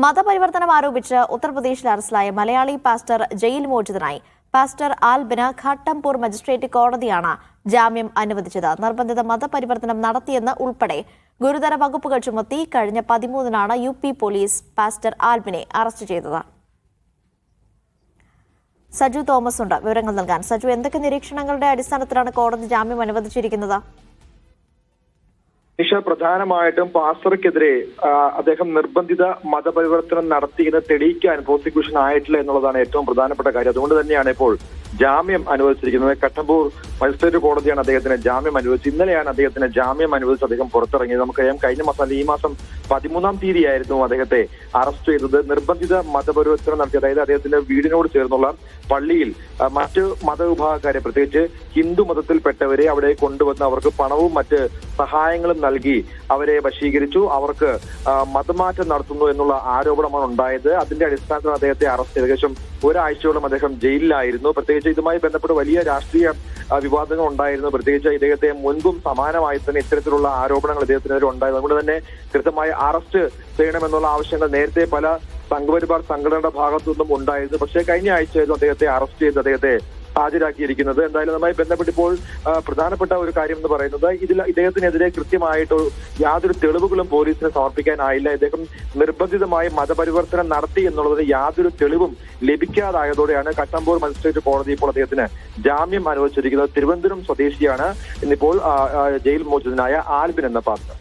മതപരിവർത്തനം ആരോപിച്ച് ഉത്തർപ്രദേശിൽ അറസ്റ്റിലായ മലയാളി പാസ്റ്റർ ജയിൽ മോചിതനായി. പാസ്റ്റർ ആൽബിന് ഘട്ടംപൂർ മജിസ്ട്രേറ്റ് കോടതിയാണ് ജാമ്യം അനുവദിച്ചത്. നിർബന്ധിത മതപരിവർത്തനം നടത്തിയെന്ന് ഉൾപ്പെടെ ഗുരുതര വകുപ്പുകൾ ചുമത്തി കഴിഞ്ഞ 13-നാണ് UP പോലീസ് പാസ്റ്റർ ആൽബിനെ അറസ്റ്റ് ചെയ്തത്. സജു തോമസ് ഉണ്ട് വിവരങ്ങൾ നൽകാൻ. സജു, എന്തൊക്കെ നിരീക്ഷണങ്ങളുടെ അടിസ്ഥാനത്തിലാണ് കോടതി ജാമ്യം അനുവദിച്ചിരിക്കുന്നത്? പ്രധാനമായിട്ടും പാസ്റ്റർക്കെതിരെ അദ്ദേഹം നിർബന്ധിത മതപരിവർത്തനം നടത്തിയെന്ന് തെളിയിക്കാൻ പ്രോസിക്യൂഷൻ ആയിട്ടില്ല എന്നുള്ളതാണ് ഏറ്റവും പ്രധാനപ്പെട്ട കാര്യം. അതുകൊണ്ട് തന്നെയാണ് ഇപ്പോൾ ജാമ്യം അനുവദിച്ചിരിക്കുന്നത്. ഘട്ടംപൂർ മജിസ്ട്രേറ്റ് കോടതിയാണ് അദ്ദേഹത്തിന് ജാമ്യം അനുവദിച്ചത്. ഇന്നലെയാണ് അദ്ദേഹത്തിന് ജാമ്യം അനുവദിച്ച് അദ്ദേഹം പുറത്തിറങ്ങിയത്. നമുക്കറിയാം, കഴിഞ്ഞ മാസം ഈ മാസം 13-ാം തീയതിയായിരുന്നു അദ്ദേഹത്തെ അറസ്റ്റ് ചെയ്തത്. നിർബന്ധിത മതപരിവർത്തനം നടത്തി, അതായത് അദ്ദേഹത്തിന്റെ വീടിനോട് ചേർന്നുള്ള പള്ളിയിൽ മറ്റ് മതവിഭാഗക്കാരെ, പ്രത്യേകിച്ച് ഹിന്ദു മതത്തിൽപ്പെട്ടവരെ അവിടെ കൊണ്ടുവന്ന് അവർക്ക് പണവും മറ്റ് സഹായങ്ങളും നൽകി അവരെ വശീകരിച്ചു, അവർക്ക് മതമാറ്റം നടത്തുന്നു എന്നുള്ള ആരോപണമാണ് ഉണ്ടായത്. അതിന്റെ അടിസ്ഥാനത്തിൽ അദ്ദേഹത്തെ അറസ്റ്റ് ചെയ്ത് ഏകദേശം ഒരാഴ്ചയോളം അദ്ദേഹം ജയിലിലായിരുന്നു. പ്രത്യേകിച്ച് ഇതുമായി ബന്ധപ്പെട്ട് വലിയ രാഷ്ട്രീയ വിവാദങ്ങൾ ഉണ്ടായിരുന്നു. പ്രത്യേകിച്ച് ഇദ്ദേഹത്തെ മുൻപും സമാനമായി തന്നെ ഇത്തരത്തിലുള്ള ആരോപണങ്ങൾ ഇദ്ദേഹത്തിനെതിരെ ഉണ്ടായത്. അതുകൊണ്ട് തന്നെ കൃത്യമായി അറസ്റ്റ് ചെയ്യണമെന്നുള്ള ആവശ്യങ്ങൾ നേരത്തെ പല സംഘപരിവാർ സംഘടനയുടെ ഭാഗത്തു നിന്നും ഉണ്ടായിരുന്നു. പക്ഷേ കഴിഞ്ഞ ആഴ്ചയായിരുന്നു അദ്ദേഹത്തെ അറസ്റ്റ് ചെയ്ത് അദ്ദേഹത്തെ ഹാജരാക്കിയിരിക്കുന്നത്. എന്തായാലും അതുമായി ബന്ധപ്പെട്ടിപ്പോൾ പ്രധാനപ്പെട്ട ഒരു കാര്യം എന്ന് പറയുന്നത്, ഇദ്ദേഹത്തിനെതിരെ കൃത്യമായിട്ട് യാതൊരു തെളിവുകളും പോലീസിന് സമർപ്പിക്കാനായില്ല. ഇദ്ദേഹം നിർബന്ധിതമായി മതപരിവർത്തനം നടത്തി എന്നുള്ളതിന് യാതൊരു തെളിവും ലഭിക്കാതായതോടെയാണ് ഘട്ടംപൂർ മജിസ്ട്രേറ്റ് കോടതി ഇപ്പോൾ അദ്ദേഹത്തിന് ജാമ്യം അനുവദിച്ചിരിക്കുന്നത്. തിരുവനന്തപുരം സ്വദേശിയാണ് ഇന്നിപ്പോൾ ജയിൽ മോചിതനായ ആൽബിൻ എന്ന പാസ്റ്റർ.